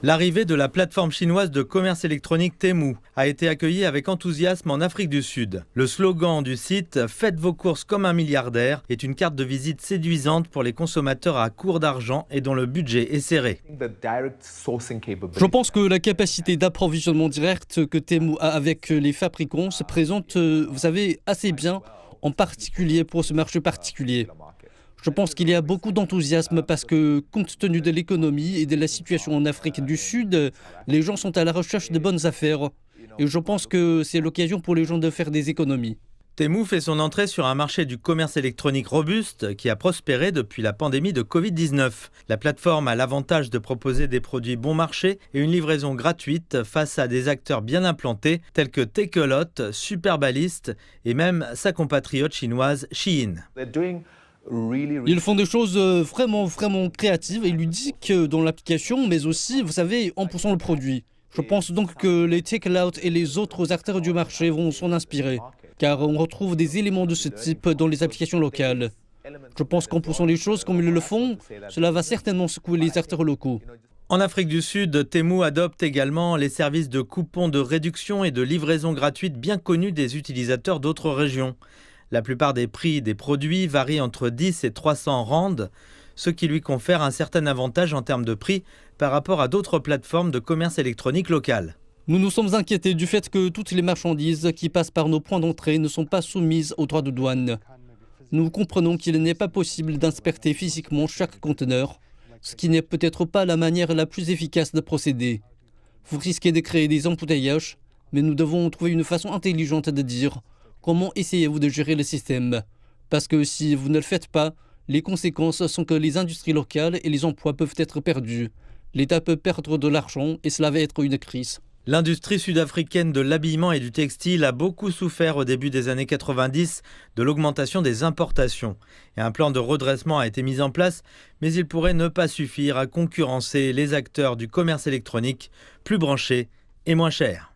L'arrivée de la plateforme chinoise de commerce électronique Temu a été accueillie avec enthousiasme en Afrique du Sud. Le slogan du site « Faites vos courses comme un milliardaire » est une carte de visite séduisante pour les consommateurs à court d'argent et dont le budget est serré. Je pense que la capacité d'approvisionnement direct que Temu a avec les fabricants se présente, vous savez, assez bien, en particulier pour ce marché particulier. Je pense qu'il y a beaucoup d'enthousiasme parce que, compte tenu de l'économie et de la situation en Afrique du Sud, les gens sont à la recherche de bonnes affaires. Et je pense que c'est l'occasion pour les gens de faire des économies. Temu fait son entrée sur un marché du commerce électronique robuste qui a prospéré depuis la pandémie de Covid-19. La plateforme a l'avantage de proposer des produits bon marché et une livraison gratuite face à des acteurs bien implantés tels que Takealot, Superbalist et même sa compatriote chinoise Shein. Ils font des choses vraiment créatives et ludiques dans l'application, mais aussi, vous savez, en poussant le produit. Je pense donc que les Takealot et les autres acteurs du marché vont s'en inspirer, car on retrouve des éléments de ce type dans les applications locales. Je pense qu'en poussant les choses comme ils le font, cela va certainement secouer les acteurs locaux. En Afrique du Sud, Temu adopte également les services de coupons de réduction et de livraison gratuite bien connus des utilisateurs d'autres régions. La plupart des prix des produits varient entre 10 et 300 rand, ce qui lui confère un certain avantage en termes de prix par rapport à d'autres plateformes de commerce électronique locales. Nous nous sommes inquiétés du fait que toutes les marchandises qui passent par nos points d'entrée ne sont pas soumises aux droits de douane. Nous comprenons qu'il n'est pas possible d'inspecter physiquement chaque conteneur, ce qui n'est peut-être pas la manière la plus efficace de procéder. Vous risquez de créer des embouteillages, mais nous devons trouver une façon intelligente de dire comment essayez-vous de gérer le système. Parce que si vous ne le faites pas, les conséquences sont que les industries locales et les emplois peuvent être perdus. L'État peut perdre de l'argent et cela va être une crise. L'industrie sud-africaine de l'habillement et du textile a beaucoup souffert au début des années 90 de l'augmentation des importations. Et un plan de redressement a été mis en place, mais il pourrait ne pas suffire à concurrencer les acteurs du commerce électronique plus branchés et moins chers.